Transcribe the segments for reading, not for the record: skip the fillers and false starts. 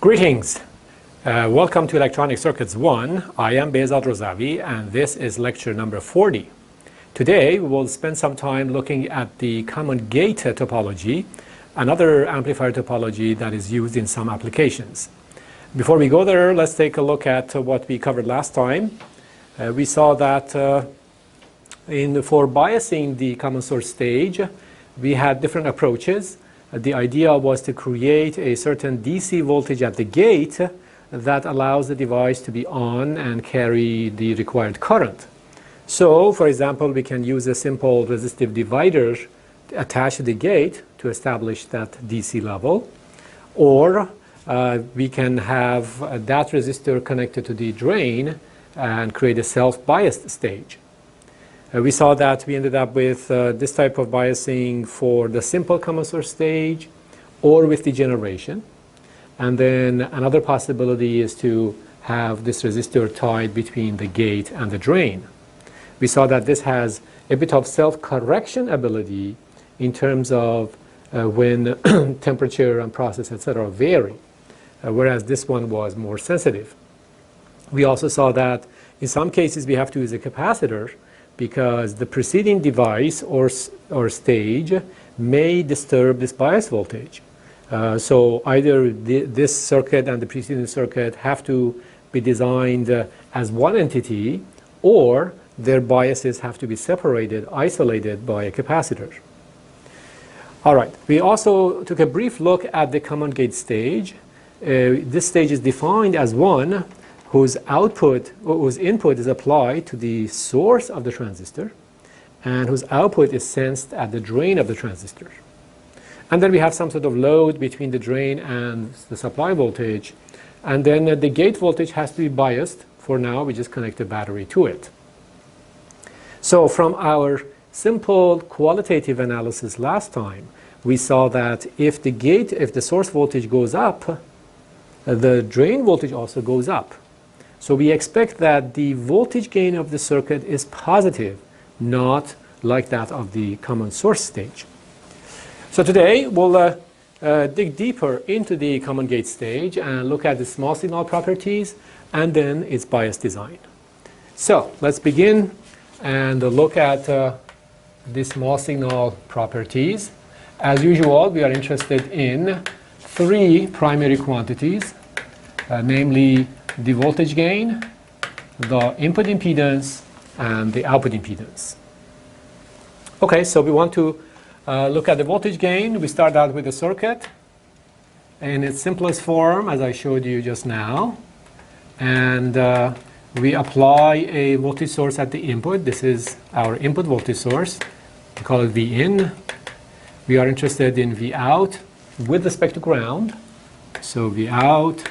Greetings. Welcome to Electronic Circuits 1. I am Razavi, and this is lecture number 40. Today we will spend some time looking at the common gate topology, another amplifier topology that is used in some applications. Before we go there, let's take a look at what we covered last time. We saw that for biasing the common source stage, we had different approaches. The idea was to create a certain DC voltage at the gate that allows the device to be on and carry the required current. So, for example, we can use a simple resistive divider attached to the gate to establish that DC level, or we can have that resistor connected to the drain and create a self-biased stage. We saw that we ended up with this type of biasing for the simple common source stage or with degeneration. And then another possibility is to have this resistor tied between the gate and the drain. We saw that this has a bit of self-correction ability in terms of when temperature and process, etc. vary, whereas this one was more sensitive. We also saw that in some cases we have to use a capacitor because the preceding device or stage may disturb this bias voltage. So either this circuit and the preceding circuit have to be designed as one entity, or their biases have to be separated, isolated by a capacitor. All right, we also took a brief look at the common gate stage. This stage is defined as one whose input is applied to the source of the transistor and whose output is sensed at the drain of the transistor. And then we have some sort of load between the drain and the supply voltage, and then the gate voltage has to be biased. For now, we just connect a battery to it. So from our simple qualitative analysis last time, we saw that if the source voltage goes up, the drain voltage also goes up. So we expect that the voltage gain of the circuit is positive, not like that of the common source stage. So today we'll dig deeper into the common gate stage and look at the small signal properties and then its bias design. So let's begin and look at the small signal properties. As usual, we are interested in three primary quantities, namely the voltage gain, the input impedance, and the output impedance. Okay, so we want to look at the voltage gain. We start out with the circuit in its simplest form, as I showed you just now. And we apply a voltage source at the input. This is our input voltage source. We call it V in. We are interested in V out with respect to ground. So V out,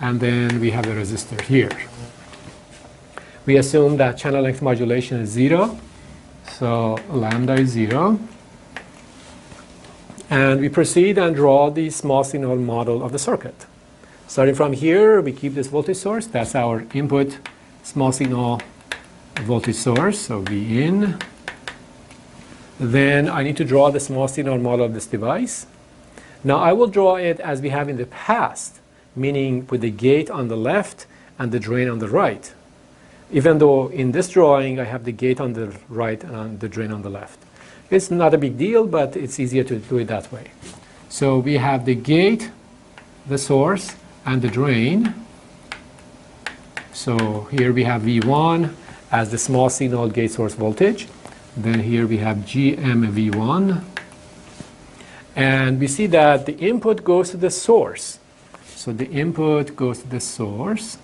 and then we have a resistor here. We assume that channel length modulation is 0, so lambda is 0. And we proceed and draw the small signal model of the circuit. Starting from here, we keep this voltage source. That's our input small signal voltage source, so V in. Then I need to draw the small signal model of this device. Now I will draw it as we have in the past, meaning with the gate on the left and the drain on the right, even though in this drawing I have the gate on the right and the drain on the left. It's not a big deal, but it's easier to do it that way. So we have the gate, the source, and the drain. So here we have V1 as the small signal gate source voltage. Then here we have GMV1. And we see that the input goes to the source. So the input goes to the source.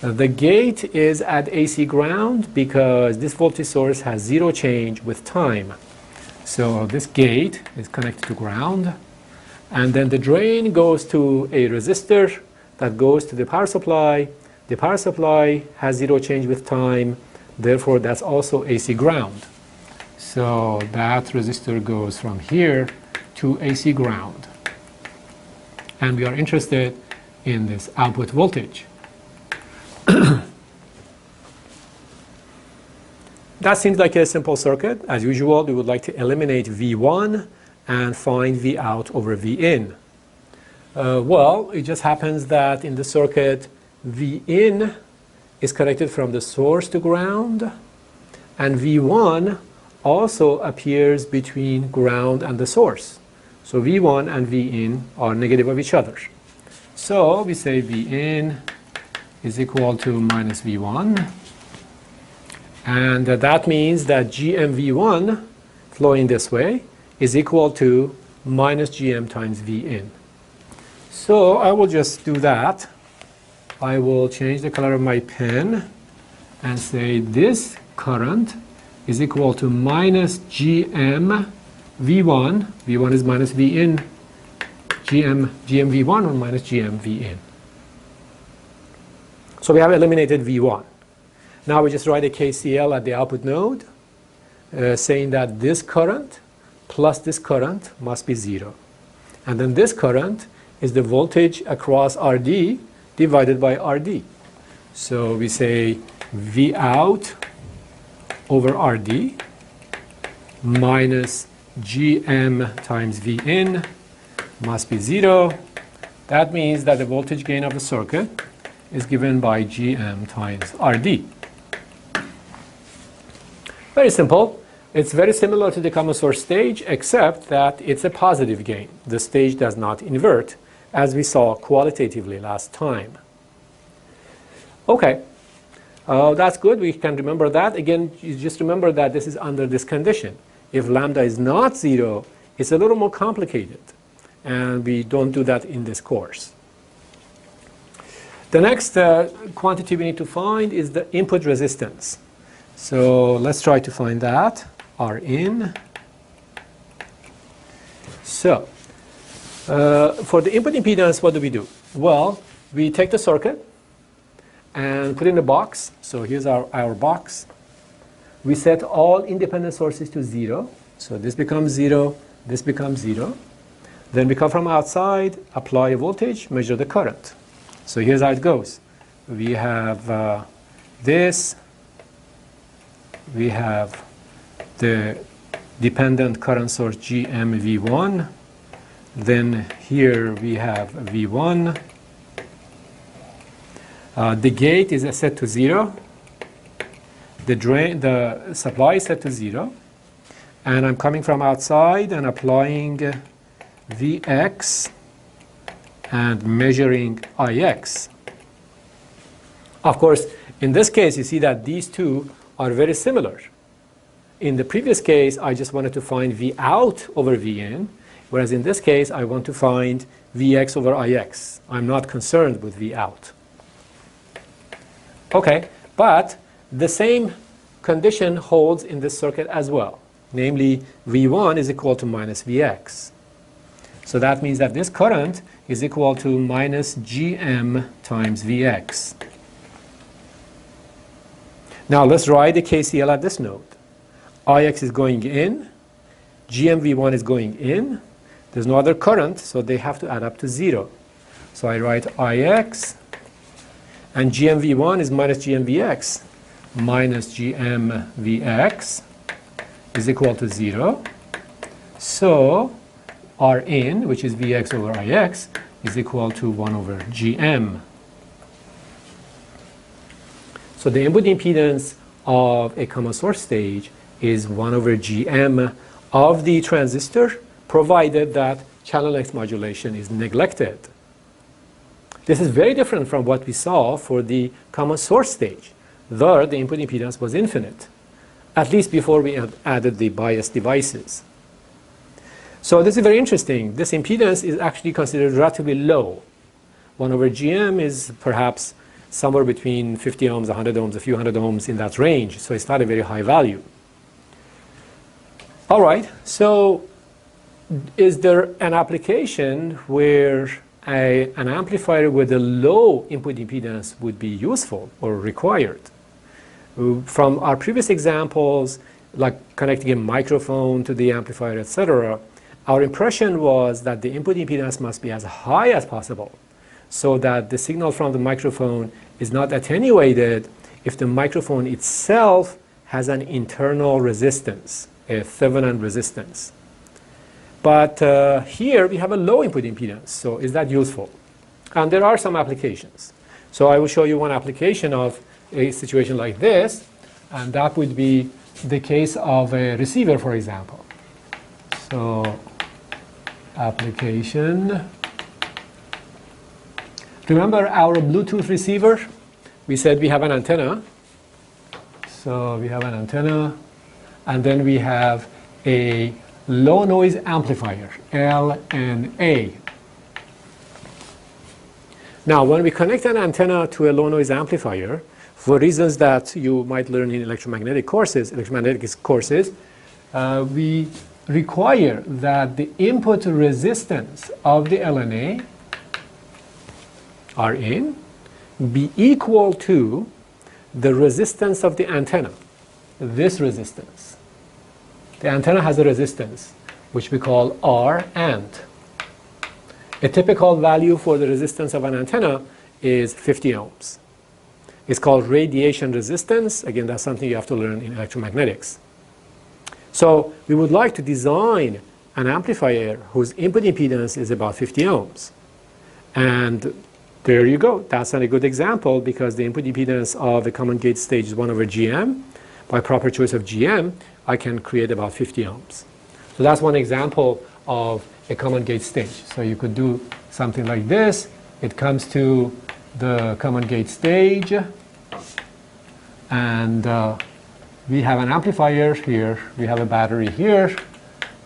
The gate is at AC ground because this voltage source has 0 change with time. So this gate is connected to ground. And then the drain goes to a resistor that goes to the power supply. The power supply has 0 change with time. Therefore, that's also AC ground. So that resistor goes from here to AC ground. And we are interested in this output voltage. That seems like a simple circuit. As usual, we would like to eliminate V1 and find V out over V in. Well, it just happens that in the circuit, V is connected from the source to ground, and V1 also appears between ground and the source. So V1 and Vin are negative of each other. So we say Vin is equal to minus V1, and that means that GmV1 flowing this way is equal to minus Gm times Vin. So I will just do that. I will change the color of my pen and say this current is equal to minus Gm V1. V1 is minus Vin. GmV1 or minus GmVin. So we have eliminated V1. Now we just write a KCL at the output node saying that this current plus this current must be 0. And then this current is the voltage across RD divided by RD. So we say V out over RD minus Gm times Vin must be 0. That means that the voltage gain of the circuit is given by Gm times RD. Very simple. It's very similar to the common source stage, except that it's a positive gain. The stage does not invert, as we saw qualitatively last time. Okay, that's good. We can remember that. Again, you just remember that this is under this condition. If lambda is not 0, it's a little more complicated, and we don't do that in this course. The next quantity we need to find is the input resistance. So let's try to find that. Rin. So for the input impedance, what do? Well, we take the circuit and put it in a box. So here's our box. We set all independent sources to 0. So this becomes 0, this becomes 0. Then we come from outside, apply a voltage, measure the current. So here's how it goes. We have this. We have the dependent current source GmV1. Then here we have V1. The gate is set to 0. The supply is set to 0. And I'm coming from outside and applying Vx and measuring Ix. Of course, in this case, you see that these two are very similar. In the previous case, I just wanted to find V out over Vin, whereas in this case, I want to find Vx over Ix. I'm not concerned with V out. Okay, but the same condition holds in this circuit as well. Namely, V1 is equal to minus Vx. So that means that this current is equal to minus Gm times Vx. Now let's write the KCL at this node. Ix is going in, GmV1 is going in. There's no other current, so they have to add up to 0. So I write Ix, and GmV1 is minus GmVx. Minus GmVx is equal to 0. So Rin, which is Vx over Ix, is equal to 1 over Gm. So the input impedance of a common source stage is 1 over Gm of the transistor, provided that channel length modulation is neglected. This is very different from what we saw for the common source stage. There, the input impedance was infinite, at least before we added the bias devices. So this is very interesting. This impedance is actually considered relatively low. 1 over Gm is perhaps somewhere between 50 ohms, 100 ohms, a few hundred ohms in that range. So it's not a very high value. All right, so is there an application where an amplifier with a low input impedance would be useful or required? From our previous examples, like connecting a microphone to the amplifier, etc., our impression was that the input impedance must be as high as possible so that the signal from the microphone is not attenuated if the microphone itself has an internal resistance, a Thevenin resistance. But here we have a low input impedance, so is that useful? And there are some applications. So I will show you one application of a situation like this, and that would be the case of a receiver, for example. So application. Remember our Bluetooth receiver? We said we have an antenna. So we have an antenna, and then we have a low noise amplifier, LNA. Now, when we connect an antenna to a low noise amplifier, for reasons that you might learn in electromagnetic courses, we require that the input resistance of the LNA, Rin, be equal to the resistance of the antenna, this resistance. The antenna has a resistance, which we call R and. A typical value for the resistance of an antenna is 50 ohms. It's called radiation resistance. Again, that's something you have to learn in electromagnetics. So we would like to design an amplifier whose input impedance is about 50 ohms. And there you go. That's a good example, because the input impedance of the common gate stage is 1 over GM. By proper choice of GM, I can create about 50 ohms. So that's one example of a common gate stage. So you could do something like this. It comes to the common gate stage, and we have an amplifier here, we have a battery here,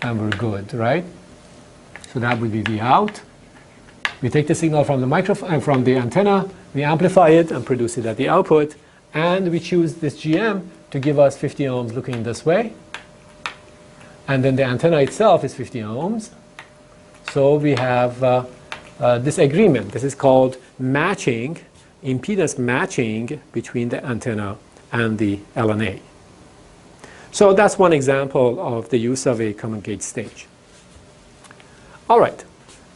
and we're good, right? So that would be the out. We take the signal from the microphone, from the antenna, we amplify it and produce it at the output, and we choose this GM to give us 50 ohms looking this way. And then the antenna itself is 50 ohms. So we have this agreement. This is called matching, impedance matching between the antenna and the LNA. So that's one example of the use of a common gate stage. All right.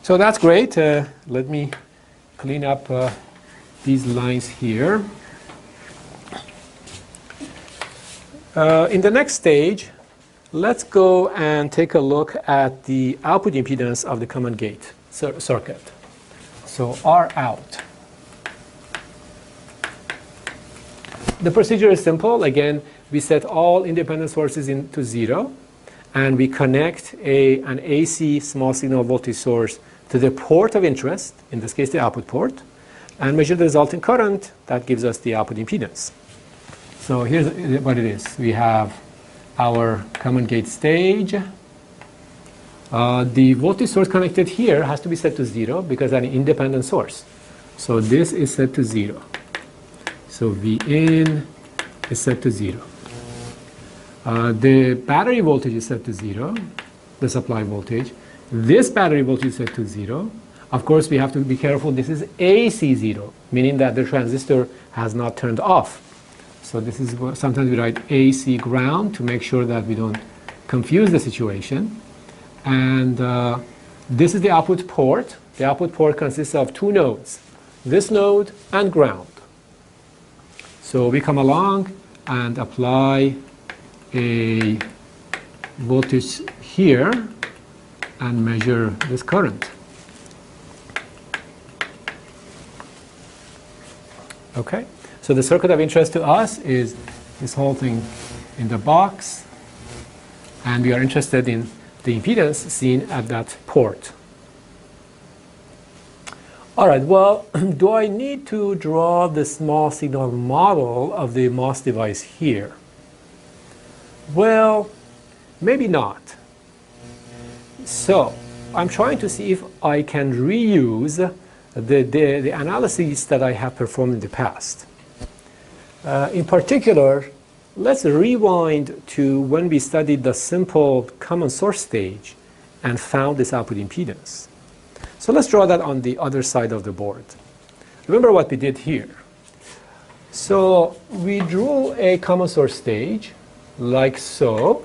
So that's great. Let me clean up these lines here. In the next stage, let's go and take a look at the output impedance of the common gate circuit. So R out. The procedure is simple. Again, we set all independent sources into 0, and we connect an AC small signal voltage source to the port of interest, in this case the output port, and measure the resulting current. That gives us the output impedance. So here's what it is. We have our common gate stage. The voltage source connected here has to be set to 0 because an independent source. So this is set to 0. So V in is set to 0. The battery voltage is set to 0, the supply voltage. This battery voltage is set to 0. Of course, we have to be careful. This is AC 0, meaning that the transistor has not turned off. So this is what sometimes we write AC ground to make sure that we don't confuse the situation. And this is the output port. The output port consists of 2 nodes, this node and ground. So we come along and apply a voltage here and measure this current. Okay, so the circuit of interest to us is this whole thing in the box, and we are interested in the impedance seen at that port. All right, well, do I need to draw the small signal model of the MOS device here? Well, maybe not. So I'm trying to see if I can reuse the analyses that I have performed in the past. In particular, let's rewind to when we studied the simple common source stage and found this output impedance. So let's draw that on the other side of the board. Remember what we did here. So we drew a common source stage like so.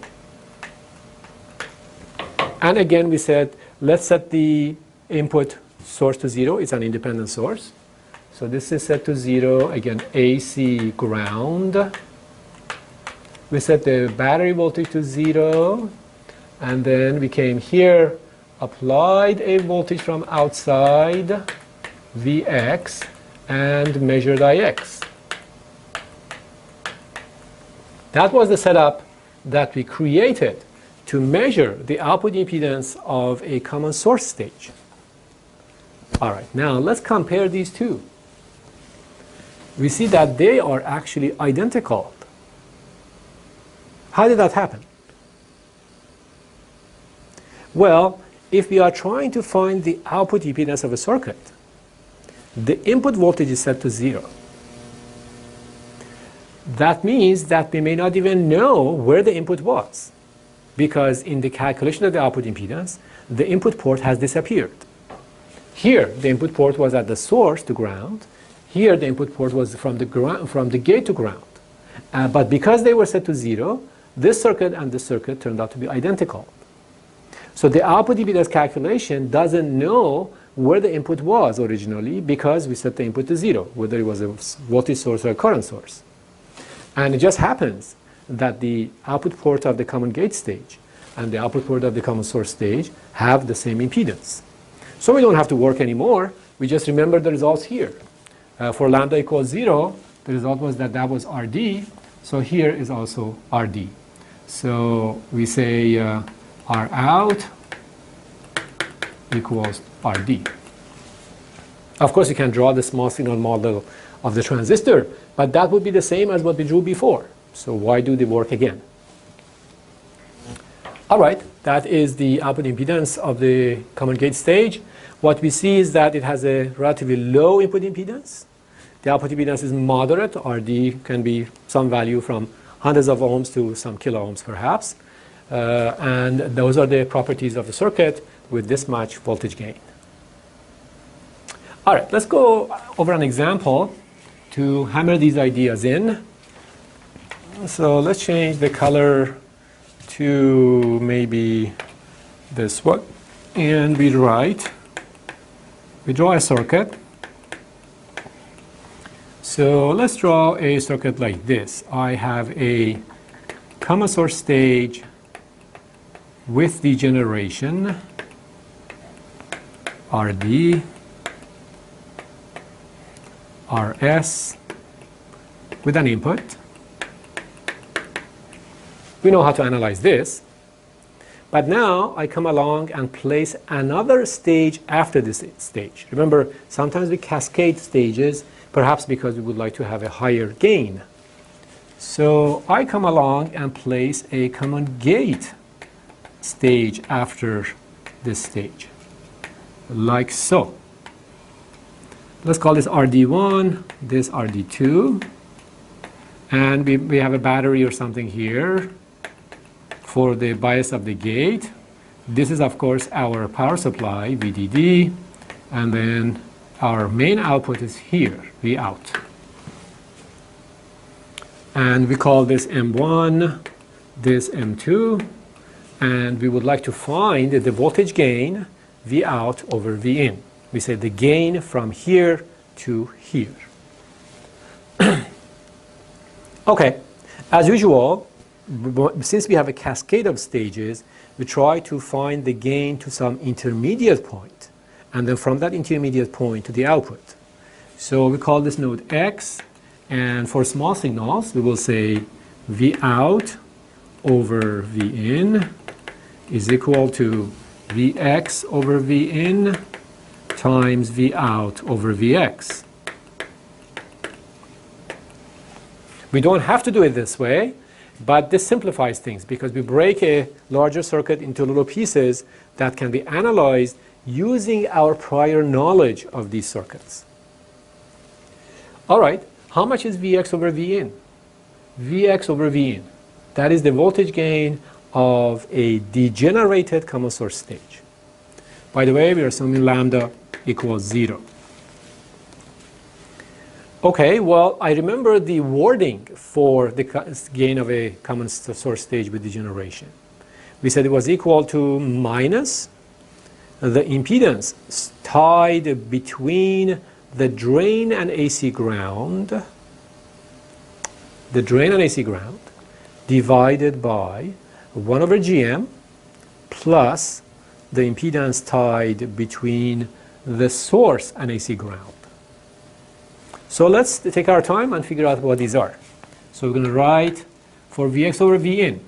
And again, we said, let's set the input source to 0. It's an independent source. So this is set to 0. Again, AC ground. We set the battery voltage to 0. And then we came here applied a voltage from outside, Vx, and measured Ix. That was the setup that we created to measure the output impedance of a common source stage. All right, now let's compare these two. We see that they are actually identical. How did that happen? Well, if we are trying to find the output impedance of a circuit, the input voltage is set to 0. That means that we may not even know where the input was, because in the calculation of the output impedance, the input port has disappeared. Here, the input port was at the source to ground. Here, the input port was from the gate to ground. But because they were set to 0, this circuit and this circuit turned out to be identical. So the output impedance calculation doesn't know where the input was originally, because we set the input to 0, whether it was a voltage source or a current source. And it just happens that the output port of the common gate stage and the output port of the common source stage have the same impedance. So we don't have to work anymore. We just remember the results here. For lambda equals 0, the result was that was RD. So here is also RD. So we say R out equals RD. Of course, you can draw the small signal model of the transistor, but that would be the same as what we drew before. So why do the work again? All right, that is the output impedance of the common gate stage. What we see is that it has a relatively low input impedance. The output impedance is moderate. RD can be some value from hundreds of ohms to some kilo ohms perhaps. And those are the properties of the circuit with this much voltage gain. All right, let's go over an example to hammer these ideas in. So let's change the color to maybe this one. And we draw a circuit. So let's draw a circuit like this. I have a common source stage with degeneration, RD, RS, with an input. We know how to analyze this. But now I come along and place another stage after this stage. Remember, sometimes we cascade stages, perhaps because we would like to have a higher gain. So I come along and place a common gate stage after this stage, like so. Let's call this RD1, this RD2, and we have a battery or something here for the bias of the gate. This is, of course, our power supply, VDD, and then our main output is here, Vout. And we call this M1, this M2, and we would like to find the voltage gain, Vout over Vin. We say the gain from here to here. Okay, as usual, since we have a cascade of stages, we try to find the gain to some intermediate point, and then from that intermediate point to the output. So we call this node X, and for small signals, we will say Vout over Vin is equal to Vx over Vin times Vout over Vx. We don't have to do it this way, but this simplifies things because we break a larger circuit into little pieces that can be analyzed using our prior knowledge of these circuits. All right, how much is Vx over Vin? Vx over Vin, that is the voltage gain of a degenerated common source stage. By the way, we are assuming lambda equals 0. Okay, well, I remember the wording for the gain of a common source stage with degeneration. We said it was equal to minus the impedance tied between the drain and AC ground, divided by 1 over Gm plus the impedance tied between the source and AC ground. So let's take our time and figure out what these are. So we're going to write for Vx over Vin,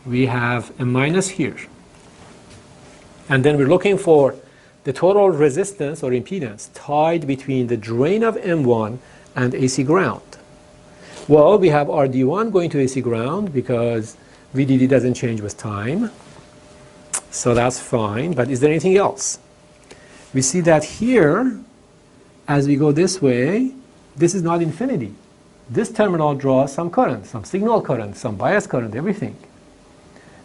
we have a minus here. And then we're looking for the total resistance or impedance tied between the drain of M1 and AC ground. Well, we have RD1 going to AC ground because VDD doesn't change with time. So that's fine. But is there anything else? We see that here, as we go this way, this is not infinity. This terminal draws some current, some signal current, some bias current, everything.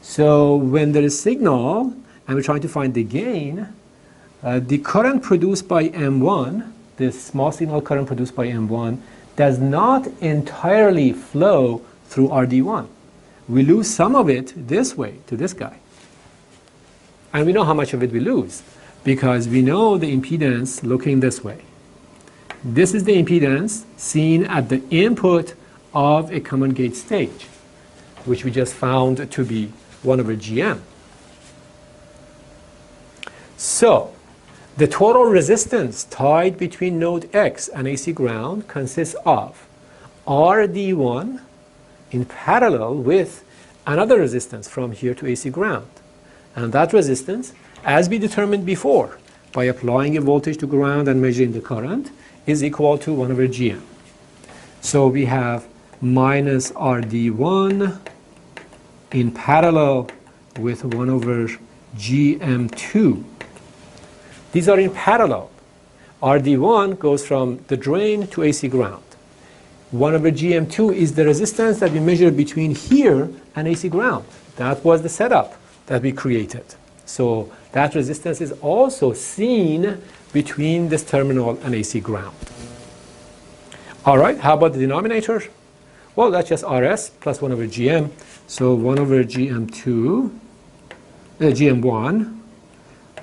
So when there is signal, and we're trying to find the gain, the current produced by M1, this small signal current produced by M1, does not entirely flow through RD1. We lose some of it this way to this guy. And we know how much of it we lose because we know the impedance looking this way. This is the impedance seen at the input of a common gate stage, which we just found to be 1 over GM. So the total resistance tied between node X and AC ground consists of RD1 in parallel with another resistance from here to AC ground. And that resistance, as we determined before, by applying a voltage to ground and measuring the current, is equal to 1 over GM. So we have minus RD1 in parallel with 1 over GM2. These are in parallel. RD1 goes from the drain to AC ground. 1 over GM2 is the resistance that we measured between here and AC ground. That was the setup that we created. So that resistance is also seen between this terminal and AC ground. All right, how about the denominator? Well, that's just RS plus 1 over GM. So 1 over GM1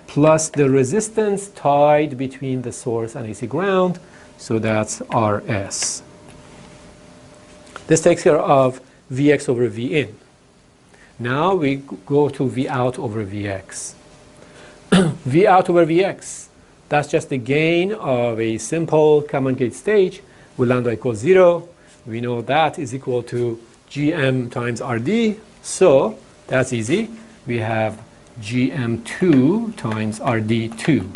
plus the resistance tied between the source and AC ground. So that's RS. This takes care of Vx over Vin. Now we go to V out over Vx. V out over Vx, that's just the gain of a simple common gate stage with lambda equals 0. We know that is equal to Gm times Rd. So that's easy. We have Gm2 times Rd2.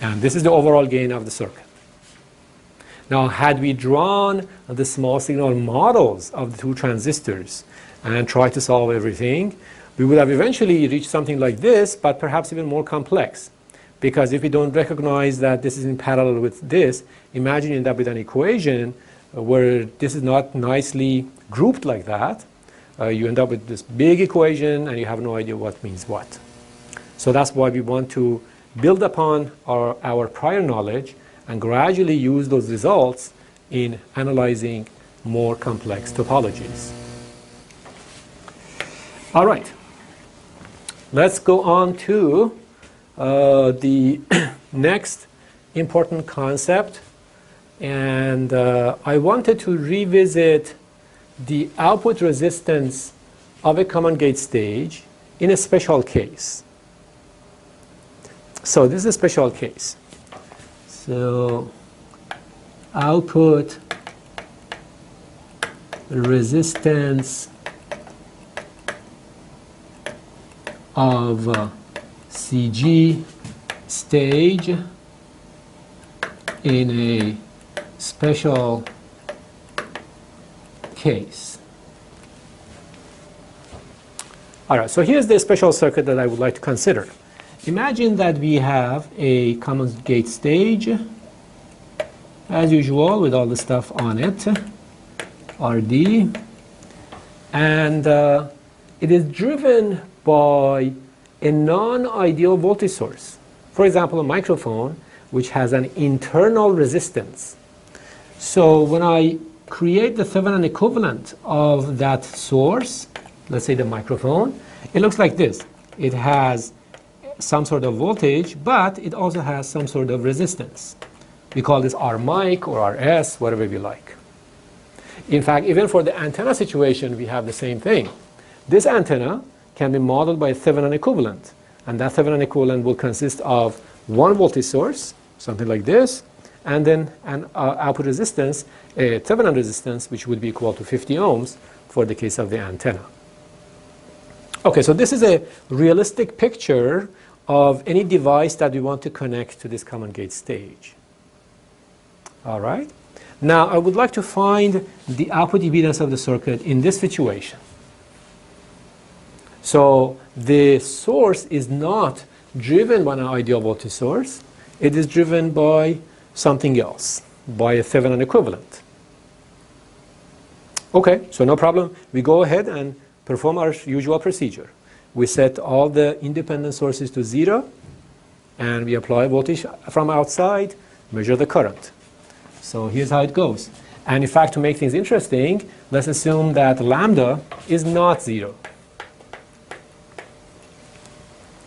And this is the overall gain of the circuit. Now, had we drawn the small signal models of the two transistors and tried to solve everything, we would have eventually reached something like this, but perhaps even more complex. Because if we don't recognize that this is in parallel with this, imagine you end up with an equation where this is not nicely grouped like that. You end up with this big equation and you have no idea what means what. So that's why we want to build upon our prior knowledge and gradually use those results in analyzing more complex topologies. All right, let's go on to the next important concept. And I wanted to revisit the output resistance of a common gate stage in a special case. So this is a special case. So output resistance of CG stage in a special case. All right, so here's the special circuit that I would like to consider. Imagine that we have a common gate stage, as usual, with all the stuff on it, RD, and it is driven by a non-ideal voltage source. For example, a microphone, which has an internal resistance. So when I create the Thevenin equivalent of that source, let's say the microphone, it looks like this. It has some sort of voltage, but it also has some sort of resistance. We call this R mic or RS, whatever we like. In fact, even for the antenna situation, we have the same thing. This antenna can be modeled by a Thevenin equivalent. And that Thevenin equivalent will consist of one voltage source, something like this, and then an output resistance, a Thevenin resistance, which would be equal to 50 ohms for the case of the antenna. Okay, so this is a realistic picture of any device that we want to connect to this common gate stage. All right. Now, I would like to find the output impedance of the circuit in this situation. So the source is not driven by an ideal voltage source. It is driven by something else, by a Thevenin equivalent. Okay, so no problem. We go ahead and perform our usual procedure. We set all the independent sources to 0, and we apply voltage from outside, measure the current. So here's how it goes. And in fact, to make things interesting, let's assume that lambda is not 0.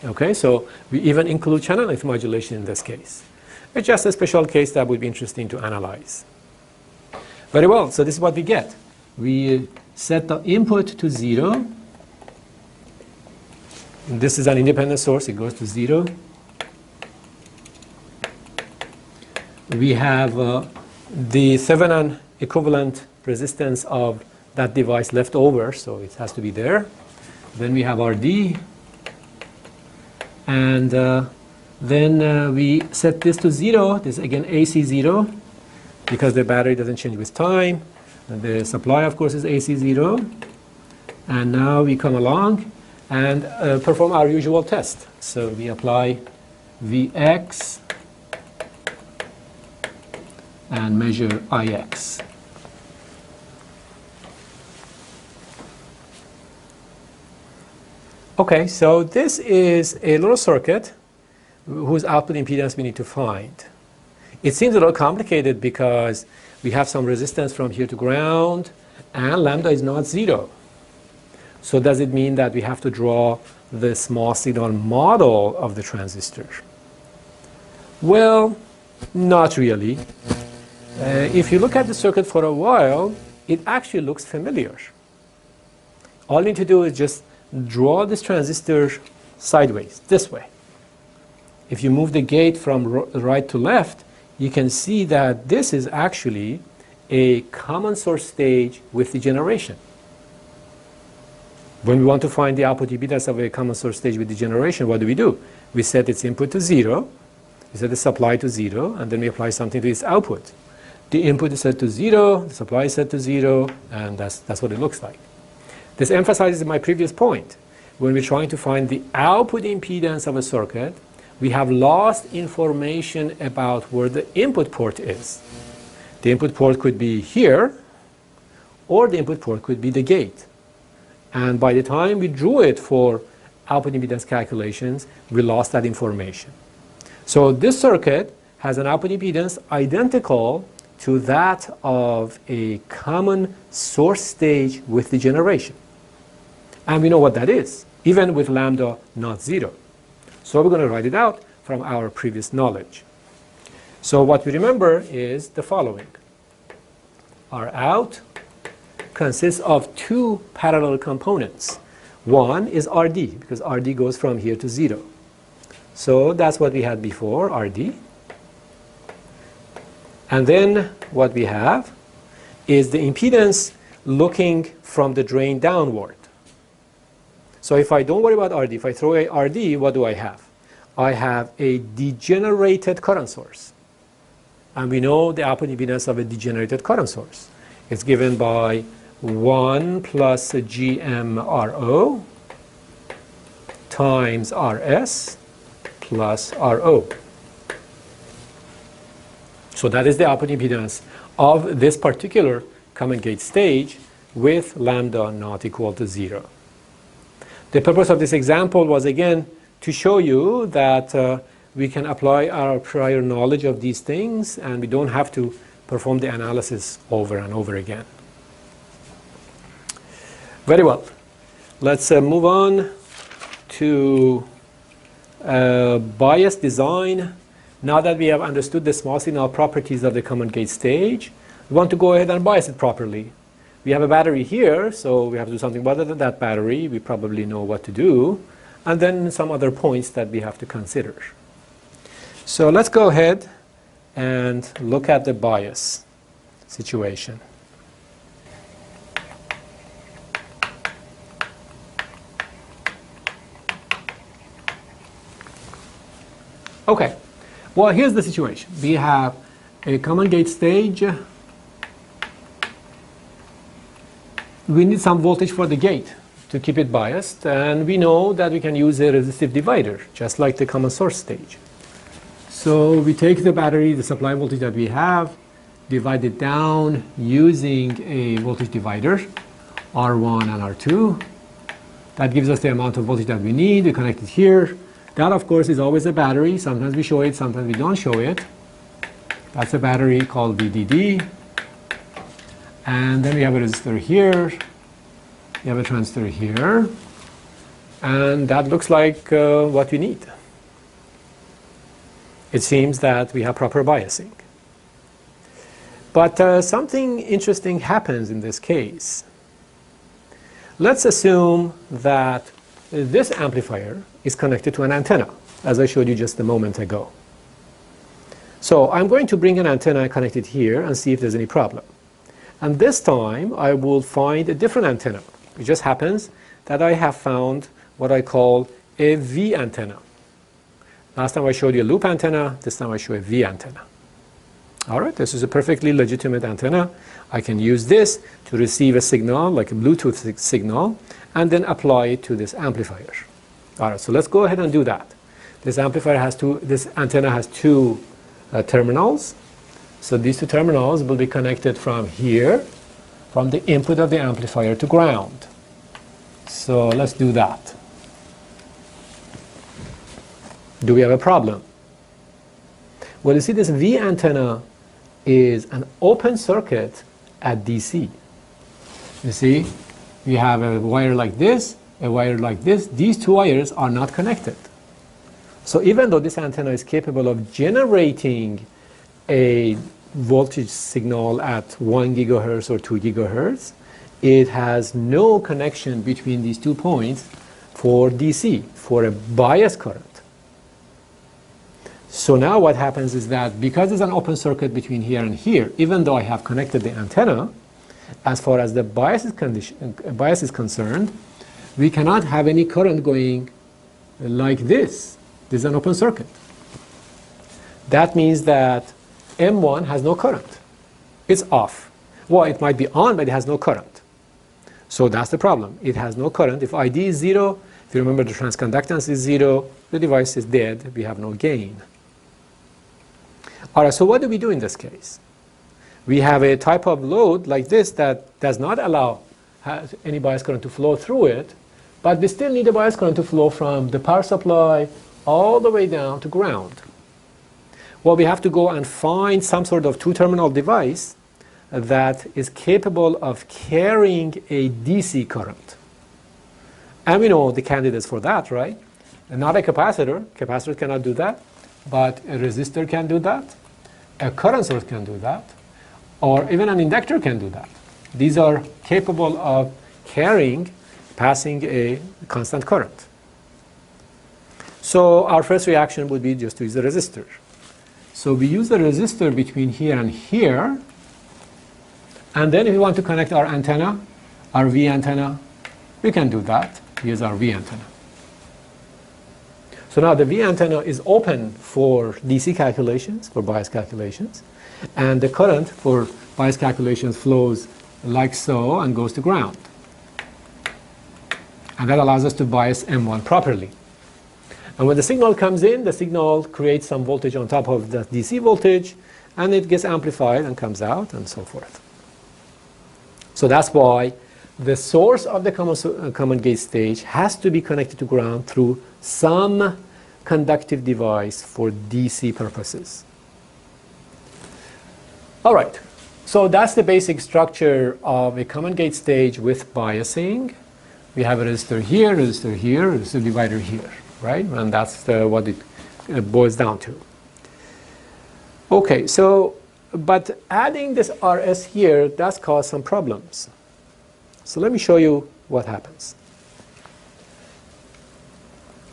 Okay, so we even include channel length modulation in this case. It's just a special case that would be interesting to analyze. Very well, so this is what we get. We set the input to 0. And this is an independent source, it goes to 0. We have the Thevenin equivalent resistance of that device left over, so it has to be there. Then we have RD. And then we set this to 0. This is again AC 0 because the battery doesn't change with time. And the supply, of course, is AC 0. And now we come along and perform our usual test. So we apply Vx and measure Ix. Okay, so this is a little circuit whose output impedance we need to find. It seems a little complicated because we have some resistance from here to ground, and lambda is not 0. So does it mean that we have to draw the small signal model of the transistor? Well, not really. If you look at the circuit for a while, it actually looks familiar. All you need to do is just draw this transistor sideways, this way. If you move the gate from right to left, you can see that this is actually a common source stage with degeneration. When we want to find the output impedance of a common source stage with degeneration, what do? We set its input to 0, we set the supply to 0, and then we apply something to its output. The input is set to 0, the supply is set to 0, and that's what it looks like. This emphasizes my previous point. When we're trying to find the output impedance of a circuit, we have lost information about where the input port is. The input port could be here, or the input port could be the gate. And by the time we drew it for output impedance calculations, we lost that information. So this circuit has an output impedance identical to that of a common source stage with degeneration. And we know what that is, even with lambda not 0. So we're going to write it out from our previous knowledge. So what we remember is the following. Our out consists of two parallel components. One is RD, because RD goes from here to 0. So that's what we had before, RD. And then what we have is the impedance looking from the drain downward. So if I don't worry about RD, if I throw away RD, what do I have? I have a degenerated current source. And we know the output impedance of a degenerated current source. It's given by 1 plus GMRO times RS plus RO. So that is the output impedance of this particular common gate stage with lambda not equal to 0. The purpose of this example was again to show you that we can apply our prior knowledge of these things and we don't have to perform the analysis over and over again. Very well. Let's move on to bias design. Now that we have understood the small signal properties of the common gate stage, we want to go ahead and bias it properly. We have a battery here, so we have to do something other than that battery. We probably know what to do. And then some other points that we have to consider. So let's go ahead and look at the bias situation. Okay, well, here's the situation. We have a common gate stage. We need some voltage for the gate to keep it biased, and we know that we can use a resistive divider, just like the common source stage. So we take the battery, the supply voltage that we have, divide it down using a voltage divider, R1 and R2. That gives us the amount of voltage that we need. We connect it here. That, of course, is always a battery. Sometimes we show it, sometimes we don't show it. That's a battery called VDD. And then we have a resistor here. We have a transistor here. And that looks like what we need. It seems that we have proper biasing. But something interesting happens in this case. Let's assume that this amplifier is connected to an antenna, as I showed you just a moment ago. So I'm going to bring an antenna and connect it here and see if there's any problem. And this time I will find a different antenna. It just happens that I have found what I call a V antenna. Last time I showed you a loop antenna, this time I show a V antenna. All right, this is a perfectly legitimate antenna. I can use this to receive a signal, like a Bluetooth signal, and then apply it to this amplifier. All right, so let's go ahead and do that. This antenna has two terminals. So these two terminals will be connected from here, from the input of the amplifier to ground. So let's do that. Do we have a problem? Well, you see, this V antenna is an open circuit at DC. You see, we have a wire like this, a wire like this. These two wires are not connected. So even though this antenna is capable of generating a voltage signal at 1 gigahertz or 2 gigahertz, it has no connection between these 2 points for DC, for a bias current. So now what happens is that because there's an open circuit between here and here, even though I have connected the antenna, as far as the bias is concerned, we cannot have any current going like this. This is an open circuit. That means that M1 has no current. It's off. Well, it might be on, but it has no current. So that's the problem. It has no current. If ID is 0, if you remember the transconductance is 0, the device is dead. We have no gain. All right, so what do we do in this case? We have a type of load like this that does not allow any bias current to flow through it, but we still need a bias current to flow from the power supply all the way down to ground. Well, we have to go and find some sort of two-terminal device that is capable of carrying a DC current. And we know the candidates for that, right? And not a capacitor. Capacitor cannot do that, but a resistor can do that. A current source can do that. Or even an inductor can do that. These are capable of passing a constant current. So our first reaction would be just to use a resistor. So we use the resistor between here and here. And then if we want to connect our antenna, our V antenna, we can do that. Use our V antenna. So now the V antenna is open for DC calculations, for bias calculations. And the current for bias calculations flows like so and goes to ground. And that allows us to bias M1 properly. And when the signal comes in, the signal creates some voltage on top of the DC voltage, and it gets amplified and comes out, and so forth. So that's why the source of the common gate stage has to be connected to ground through some conductive device for DC purposes. All right, so that's the basic structure of a common gate stage with biasing. We have a resistor here, resistor divider here, right? And that's what it boils down to. Okay, so, but adding this RS here does cause some problems. So let me show you what happens.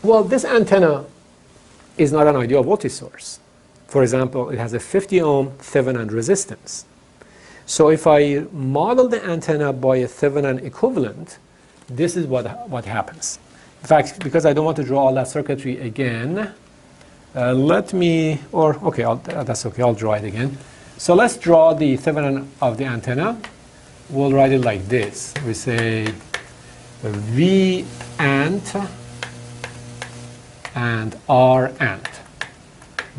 Well, this antenna is not an ideal voltage source. For example, it has a 50 ohm Thevenin resistance. So if I model the antenna by a Thevenin equivalent, this is what happens. In fact, because I don't want to draw all that circuitry again, that's okay, I'll draw it again. So let's draw the Thevenin of the antenna. We'll write it like this. We say V ant and R ant.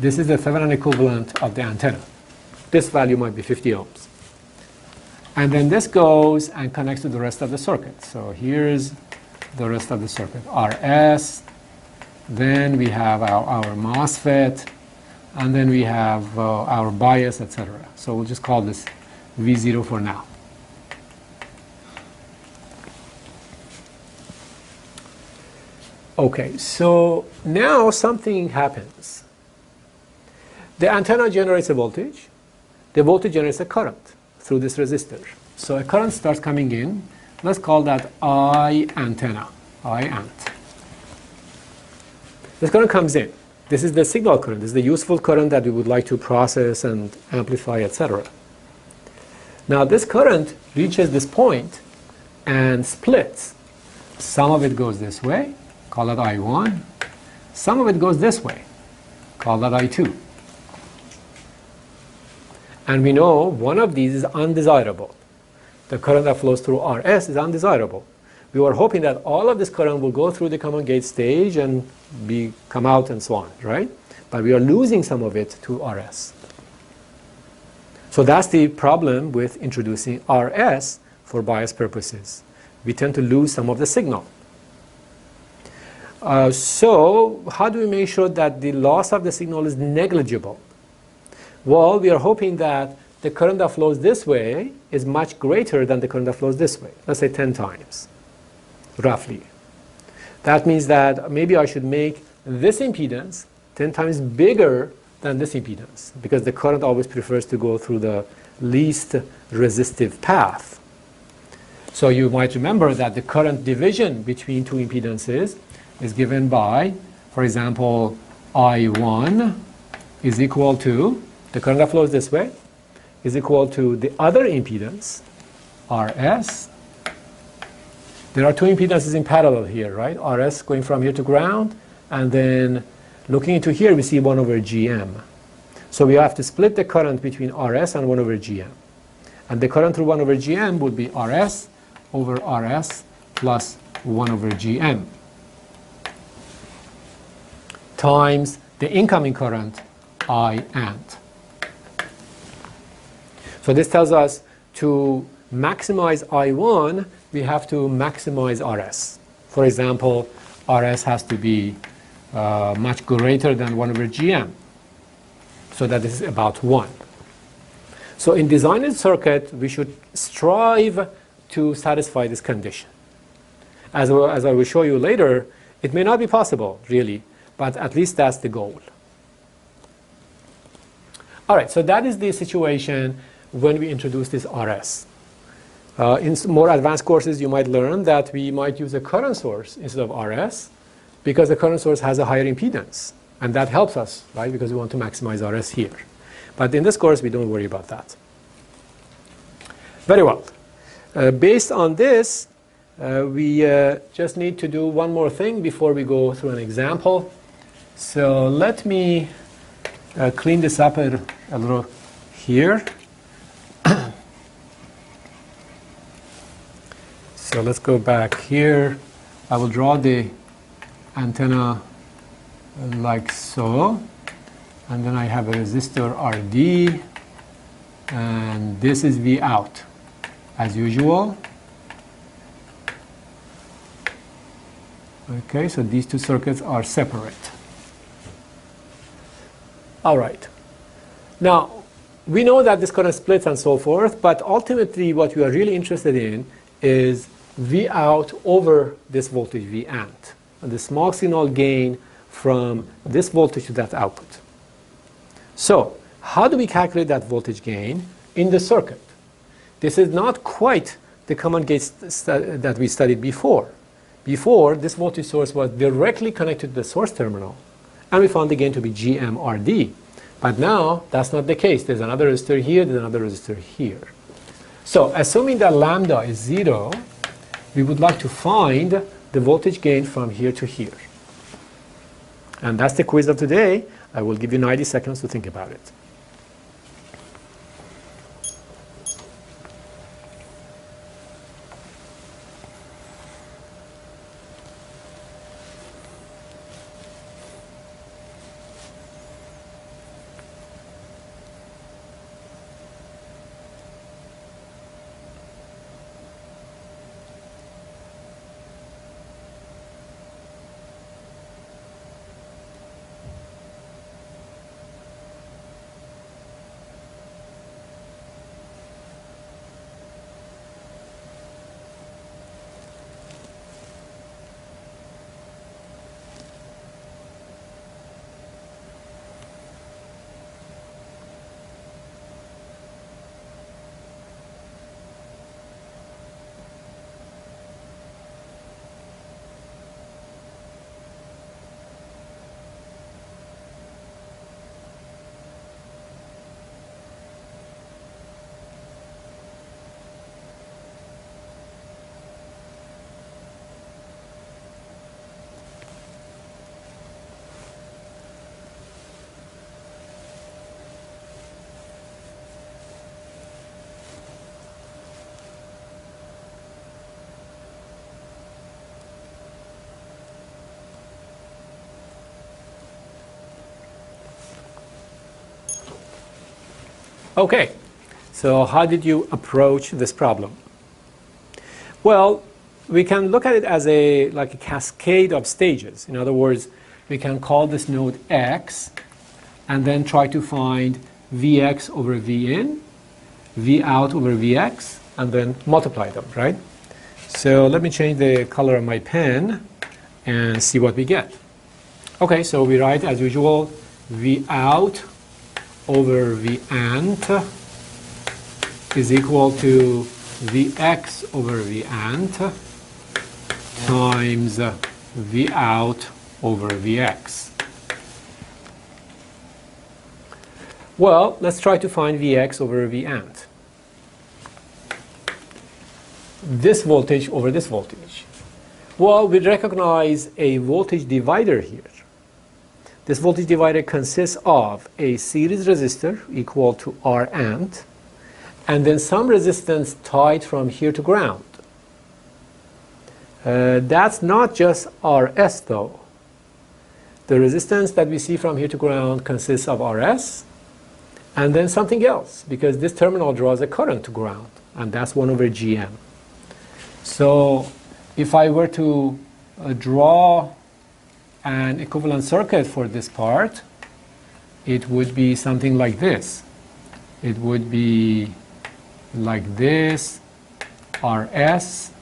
This is the Thevenin equivalent of the antenna. This value might be 50 ohms. And then this goes and connects to the rest of the circuit. So here's the rest of the circuit. RS, then we have our MOSFET, and then we have our bias, etc. So we'll just call this V0 for now. Okay, so now something happens. The antenna generates a voltage. The voltage generates a current through this resistor. So a current starts coming in. Let's call that I antenna, I ant. This current comes in. This is the signal current. This is the useful current that we would like to process and amplify, etc. Now this current reaches this point and splits. Some of it goes this way, call it I1. Some of it goes this way, call that I2. And we know one of these is undesirable. The current that flows through RS is undesirable. We were hoping that all of this current will go through the common gate stage and come out and so on, right? But we are losing some of it to RS. So that's the problem with introducing RS for bias purposes. We tend to lose some of the signal. So how do we make sure that the loss of the signal is negligible? Well, we are hoping that the current that flows this way is much greater than the current that flows this way. Let's say 10 times, roughly. That means that maybe I should make this impedance 10 times bigger than this impedance, because the current always prefers to go through the least resistive path. So you might remember that the current division between two impedances is given by, for example, I1 is equal to, the current that flows this way, is equal to the other impedance, RS. There are two impedances in parallel here, right? RS going from here to ground, and then looking into here, we see 1 over GM. So we have to split the current between RS and 1 over GM. And the current through 1 over GM would be RS over RS plus 1 over GM times the incoming current, I ant. So this tells us to maximize I1, we have to maximize RS. For example, RS has to be much greater than 1 over GM, so that this is about 1. So in designing a circuit, we should strive to satisfy this condition. As I will show you later, it may not be possible, really, but at least that's the goal. All right, so that is the situation when we introduce this RS. In more advanced courses, you might learn that we might use a current source instead of RS, because the current source has a higher impedance. And that helps us, right, because we want to maximize RS here. But in this course, we don't worry about that. Very well. Based on this, we just need to do one more thing before we go through an example. So let me clean this up a little here. So let's go back here. I will draw the antenna like so. And then I have a resistor RD. And this is V out, as usual. Okay, so these two circuits are separate. All right. Now, we know that this current splits and so forth, but ultimately what we are really interested in is V out over this voltage V ant, and the small signal gain from this voltage to that output. So, how do we calculate that voltage gain in the circuit? This is not quite the common gates that we studied before. Before, this voltage source was directly connected to the source terminal, and we found the gain to be GMRD. But now, that's not the case. There's another resistor here, there's another resistor here. So, assuming that lambda is 0, we would like to find the voltage gain from here to here. And that's the quiz of today. I will give you 90 seconds to think about it. Okay, so how did you approach this problem? Well, we can look at it as like a cascade of stages. In other words, we can call this node X and then try to find Vx over Vin, Vout over Vx, and then multiply them, right? So let me change the color of my pen and see what we get. Okay, so we write as usual Vout over Vant is equal to Vx over Vant times Vout over Vx. Well, let's try to find Vx over Vant. This voltage over this voltage. Well, we recognize a voltage divider here. This voltage divider consists of a series resistor equal to Rant, and then some resistance tied from here to ground. That's not just Rs though. The resistance that we see from here to ground consists of Rs, and then something else, because this terminal draws a current to ground, and that's 1 over Gm. So if I were to draw an equivalent circuit for this part, it would be something like this. It would be like this, Rant,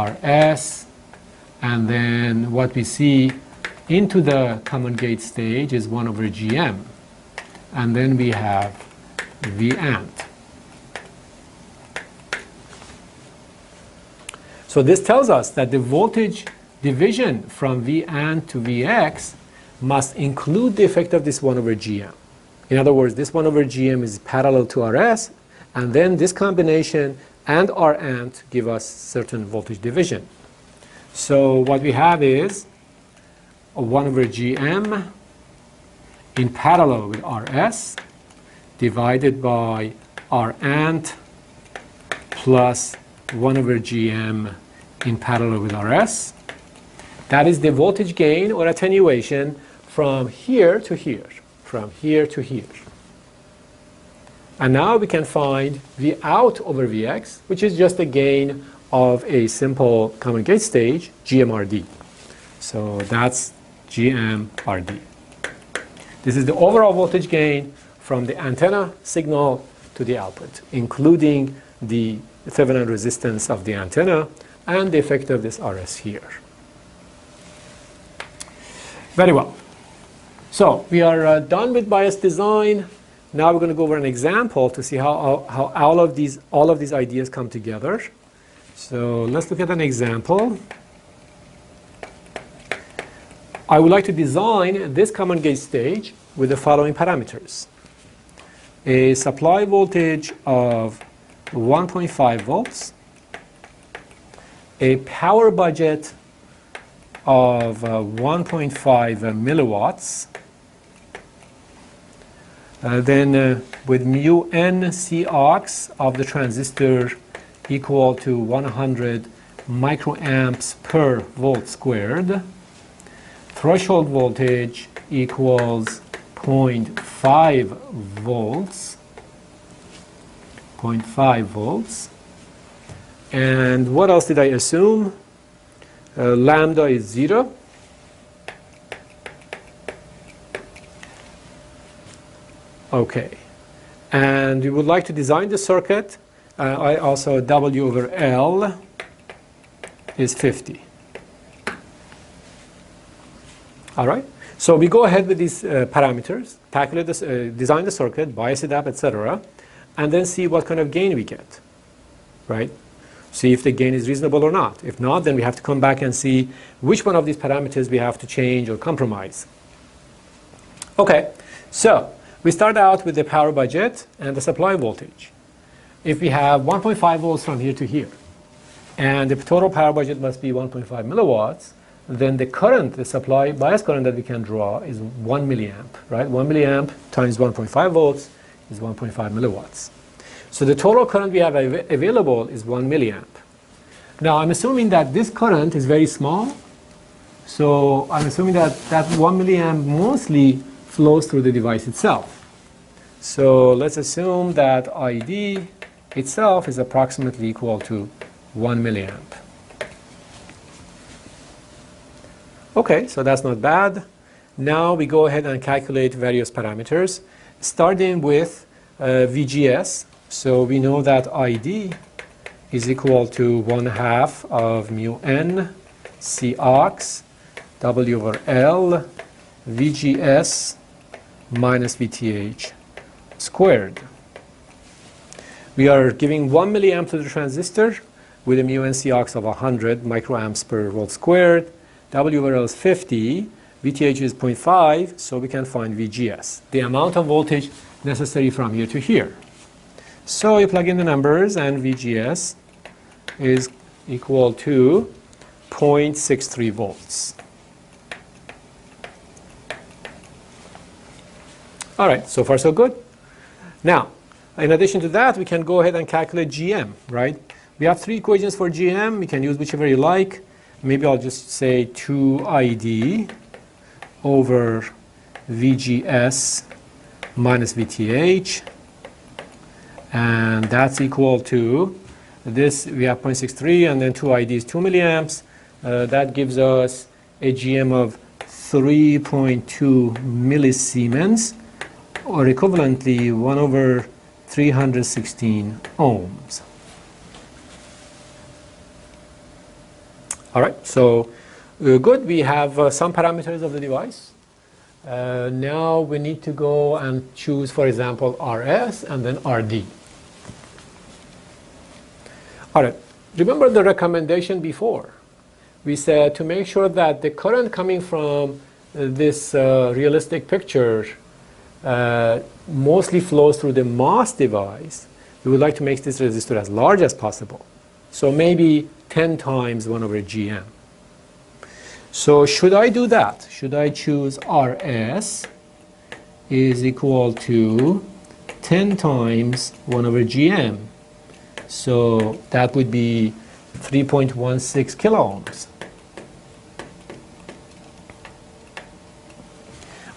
Rs, and then what we see into the common gate stage is 1 over Gm, and then we have Vant. So this tells us that the voltage division from Vant to Vx must include the effect of this 1 over Gm. In other words, this 1 over Gm is parallel to Rs, and then this combination and Rant give us certain voltage division. So what we have is a 1 over Gm in parallel with Rs divided by Rant plus 1 over Gm in parallel with Rs. That is the voltage gain or attenuation from here to here, from here to here. And now we can find Vout over Vx, which is just the gain of a simple common gate stage, GMRD. So that's GMRD. This is the overall voltage gain from the antenna signal to the output, including the Thevenin resistance of the antenna and the effect of this Rs here. Very well. So we are done with bias design. Now we're going to go over an example to see how all of these ideas come together. So let's look at an example. I would like to design this common gate stage with the following parameters. A supply voltage of 1.5 volts, a power budget of 1.5 milliwatts, then with mu n C aux of the transistor equal to 100 microamps per volt squared, threshold voltage equals 0.5 volts, 0.5 volts, and what else did I assume? Lambda is 0. Okay, and we would like to design the circuit. I also W over L is 50. All right, so we go ahead with these parameters, calculate this, design the circuit, bias it up, etc., and then see what kind of gain we get, right? See if the gain is reasonable or not. If not, then we have to come back and see which one of these parameters we have to change or compromise. Okay, so we start out with the power budget and the supply voltage. If we have 1.5 volts from here to here, and the total power budget must be 1.5 milliwatts, then the current, the supply bias current that we can draw is 1 milliamp, right? 1 milliamp times 1.5 volts is 1.5 milliwatts. So the total current we have available is 1 milliamp. Now I'm assuming that this current is very small, so I'm assuming that that 1 milliamp mostly flows through the device itself. So let's assume that ID itself is approximately equal to 1 milliamp. Okay, so that's not bad. Now we go ahead and calculate various parameters, starting with VGS. So we know that ID is equal to 1/2 of mu n C aux W over L VGS minus VTH squared. We are giving 1 milliamp to the transistor with a mu n C aux of 100 microamps per volt squared. W over L is 50, VTH is 0.5, so we can find VGS, the amount of voltage necessary from here to here. So you plug in the numbers and VGS is equal to 0.63 volts. All right, so far so good. Now, in addition to that, we can go ahead and calculate GM, right? We have three equations for GM. We can use whichever you like. Maybe I'll just say 2ID over VGS minus VTH. And that's equal to this, we have 0.63, and then 2ID is 2 milliamps. That gives us a GM of 3.2 millisiemens, or equivalently 1 over 316 ohms. All right, so good. We have some parameters of the device. Now we need to go and choose, for example, RS and then RD. All right, remember the recommendation before. We said to make sure that the current coming from this realistic picture mostly flows through the MOS device, we would like to make this resistor as large as possible. So maybe 10 times 1 over GM. So should I do that? Should I choose RS is equal to 10 times 1 over GM? So that would be 3.16 kilo ohms.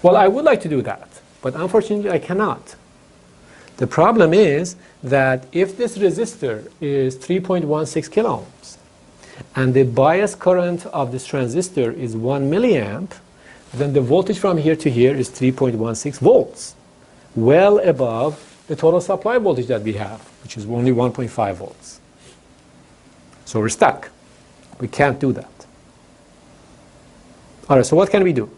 Well, I would like to do that, but unfortunately I cannot. The problem is that if this resistor is 3.16 kilo ohms and the bias current of this transistor is 1 milliamp, then the voltage from here to here is 3.16 volts, well above the total supply voltage that we have, which is only 1.5 volts. So we're stuck. We can't do that. All right, so what can we do?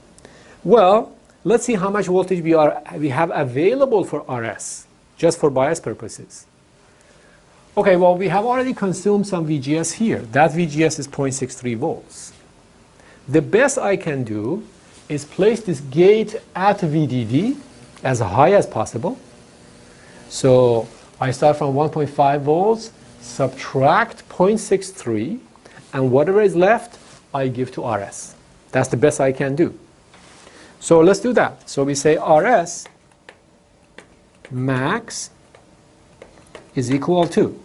Well, let's see how much voltage we have available for RS, just for bias purposes. Okay, well, we have already consumed some VGS here. That VGS is 0.63 volts. The best I can do is place this gate at VDD as high as possible. So I start from 1.5 volts, subtract 0.63, and whatever is left, I give to RS. That's the best I can do. So let's do that. So we say RS max is equal to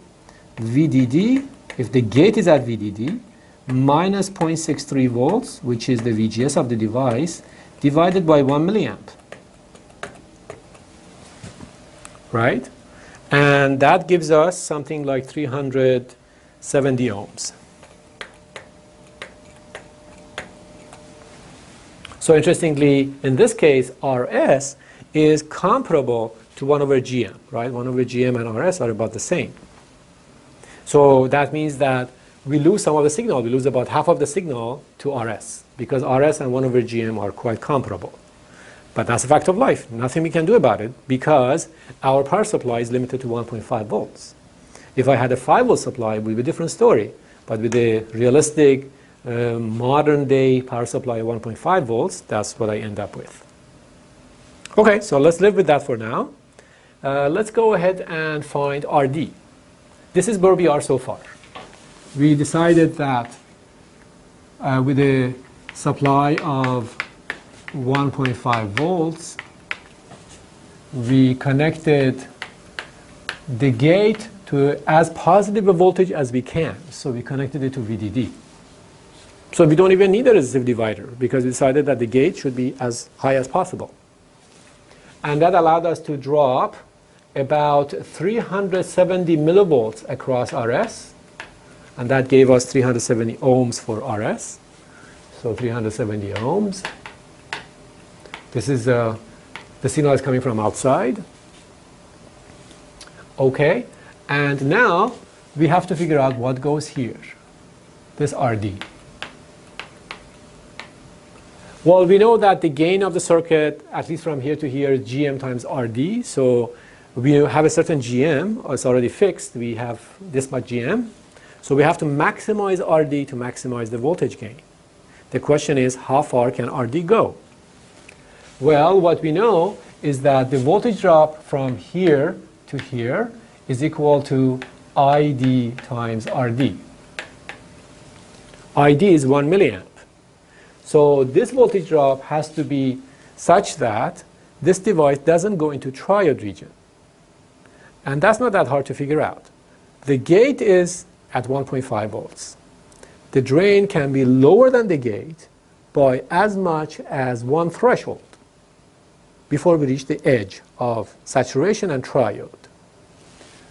VDD, if the gate is at VDD, minus 0.63 volts, which is the VGS of the device, divided by 1 milliamp. Right? And that gives us something like 370 ohms. So interestingly, in this case, RS is comparable to 1 over GM, right? 1 over GM and RS are about the same. So that means that we lose some of the signal. We lose about half of the signal to RS, because RS and 1 over GM are quite comparable. But that's a fact of life. Nothing we can do about it, because our power supply is limited to 1.5 volts. If I had a 5 volt supply, it would be a different story. But with a realistic, modern day power supply of 1.5 volts, that's what I end up with. Okay, so let's live with that for now. Let's go ahead and find RD. This is where we are so far. We decided that with a supply of 1.5 volts, we connected the gate to as positive a voltage as we can. So we connected it to VDD. So we don't even need a resistive divider, because we decided that the gate should be as high as possible. And that allowed us to drop about 370 millivolts across RS, and that gave us 370 ohms for RS. So 370 ohms. This is the signal is coming from outside. Okay, and now we have to figure out what goes here, this RD. Well, we know that the gain of the circuit, at least from here to here, is GM times RD. So we have a certain GM, it's already fixed. We have this much GM. So we have to maximize RD to maximize the voltage gain. The question is, how far can RD go? Well, what we know is that the voltage drop from here to here is equal to ID times RD. ID is 1 milliamp. So this voltage drop has to be such that this device doesn't go into triode region. And that's not that hard to figure out. The gate is at 1.5 volts. The drain can be lower than the gate by as much as 1 threshold before we reach the edge of saturation and triode.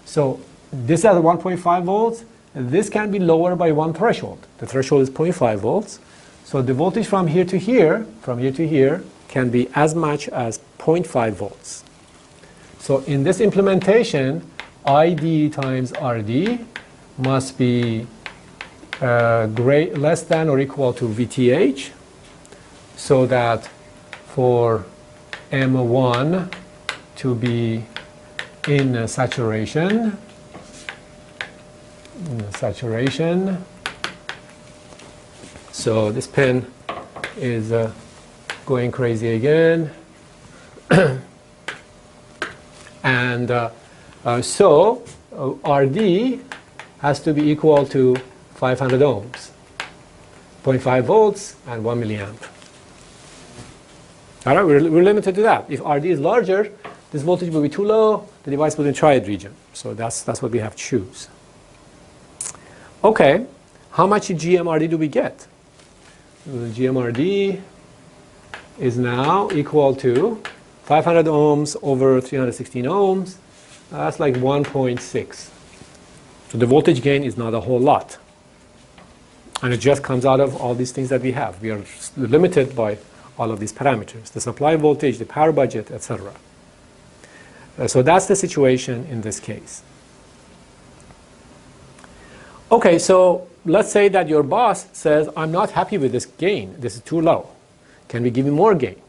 So this is at 1.5 volts. This can be lower by 1 threshold. The threshold is 0.5 volts. So the voltage from here to here, can be as much as 0.5 volts. So in this implementation, ID times RD must be less than or equal to VTH, so that for M1 to be in saturation, so this pen is going crazy again. And so RD has to be equal to 500 ohms, 0.5 volts, and 1 milliamp. All right, we're limited to that. If RD is larger, this voltage will be too low, the device will be in triode region. So that's what we have to choose. Okay, how much GMRD do we get? The GMRD is now equal to 500 ohms over 316 ohms. That's like 1.6. So the voltage gain is not a whole lot. And it just comes out of all these things that we have. We are limited by all of these parameters, the supply voltage, the power budget, etc. So that's the situation in this case. Okay, so let's say that your boss says, I'm not happy with this gain. This is too low. Can we give you more gain?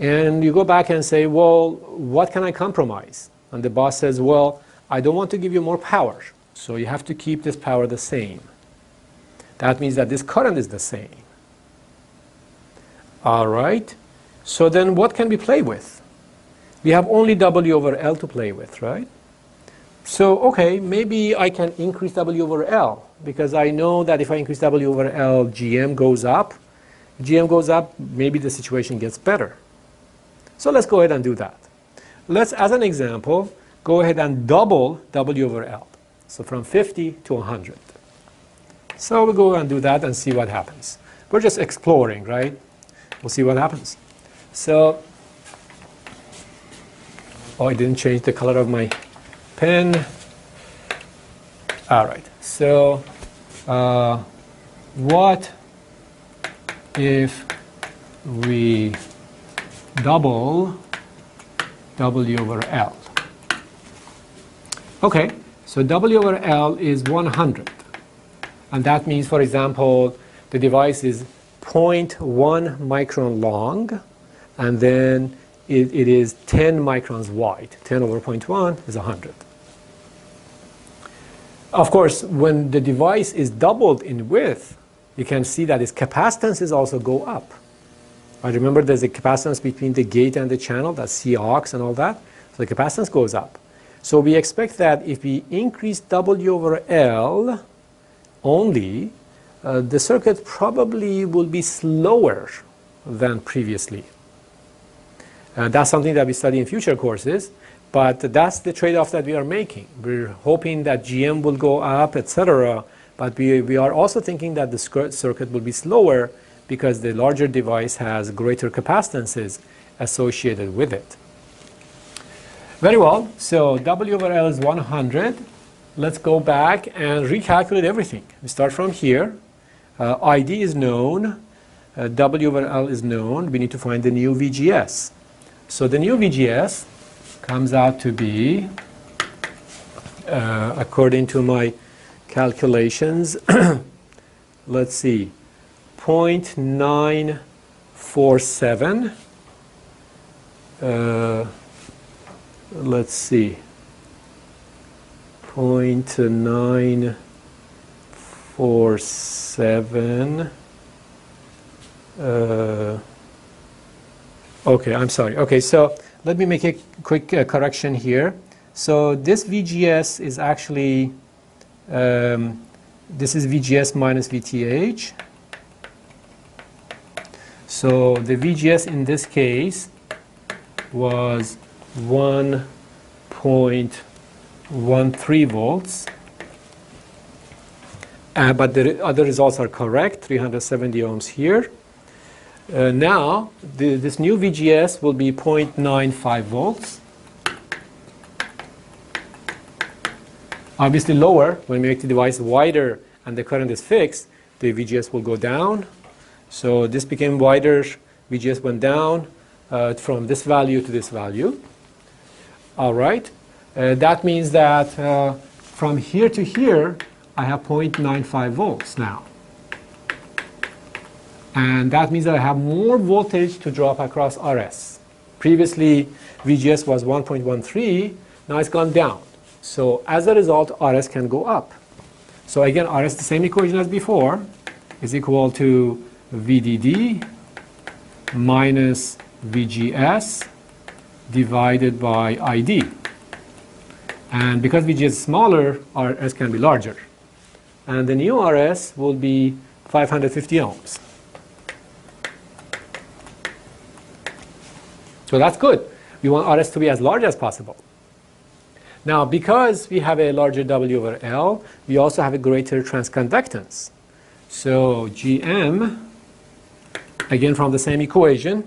And you go back and say, well, what can I compromise? And the boss says, well, I don't want to give you more power, so you have to keep this power the same. That means that this current is the same. All right, so then what can we play with? We have only W over L to play with, right? So, okay, maybe I can increase W over L, because I know that if I increase W over L, GM goes up. GM goes up, maybe the situation gets better. So let's go ahead and do that. Let's, as an example, go ahead and double W over L. So from 50 to 100. So we'll go and do that and see what happens. We're just exploring, right? We'll see what happens. So, oh, I didn't change the color of my pen. All right, so what if we double W over L? Okay, so W over L is 100. And that means, for example, the device is 0.1 micron long, and then it is 10 microns wide. 10 over 0.1 is 100. Of course, when the device is doubled in width, you can see that its capacitances also go up. I remember there's a capacitance between the gate and the channel, that's C aux and all that. So the capacitance goes up. So we expect that if we increase W over L only, the circuit probably will be slower than previously. That's something that we study in future courses, but that's the trade-off that we are making. We're hoping that GM will go up, etc., but we are also thinking that the circuit will be slower because the larger device has greater capacitances associated with it. Very well, so W over L is 100. Let's go back and recalculate everything. We start from here. ID is known, W over L is known. We need to find the new VGS. So the new VGS comes out to be, according to my calculations, let's see, 0.947. Let's see, 0.947. Okay, I'm sorry. Okay, so let me make a quick correction here. So this VGS is actually, this is VGS minus VTH. So the VGS in this case was 1.13 volts. But the other results are correct, 370 ohms here. Now, this new VGS will be 0.95 volts. Obviously lower, when we make the device wider and the current is fixed, the VGS will go down. So this became wider, VGS went down from this value to this value. All right, that means that from here to here, I have 0.95 volts now. And that means that I have more voltage to drop across RS. Previously, VGS was 1.13, now it's gone down. So as a result, RS can go up. So again, RS, the same equation as before, is equal to VDD minus VGS divided by ID. And because VGS is smaller, RS can be larger. And the new RS will be 550 ohms. So that's good. We want RS to be as large as possible. Now, because we have a larger W over L, we also have a greater transconductance. So GM, again from the same equation,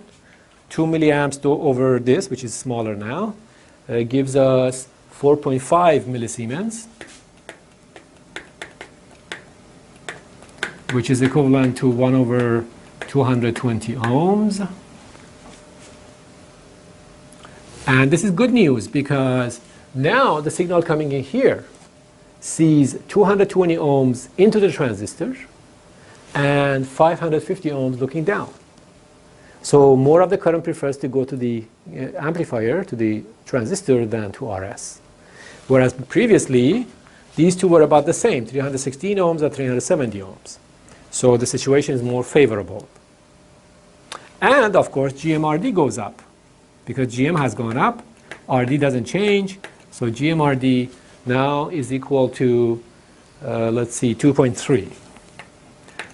2 milliamps over this, which is smaller now, gives us 4.5 millisiemens, which is equivalent to 1 over 220 ohms. And this is good news because now the signal coming in here sees 220 ohms into the transistor and 550 ohms looking down. So more of the current prefers to go to the amplifier, to the transistor, than to RS. Whereas previously, these two were about the same, 316 ohms and 370 ohms. So the situation is more favorable. And of course, GMRD goes up. Because GM has gone up, RD doesn't change. So GMRD now is equal to, let's see, 2.3.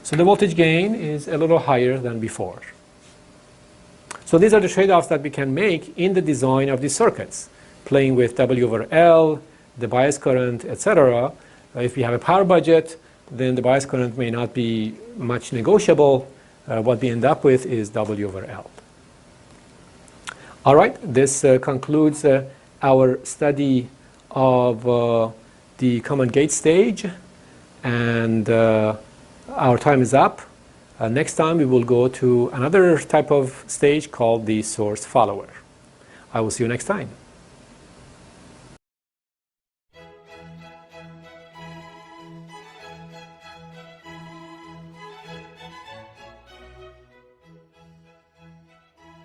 So the voltage gain is a little higher than before. So these are the trade-offs that we can make in the design of these circuits, playing with W over L, the bias current, etc. If we have a power budget, then the bias current may not be much negotiable. What we end up with is W over L. All right, this concludes our study of the common gate stage, and our time is up. Next time we will go to another type of stage called the source follower. I will see you next time.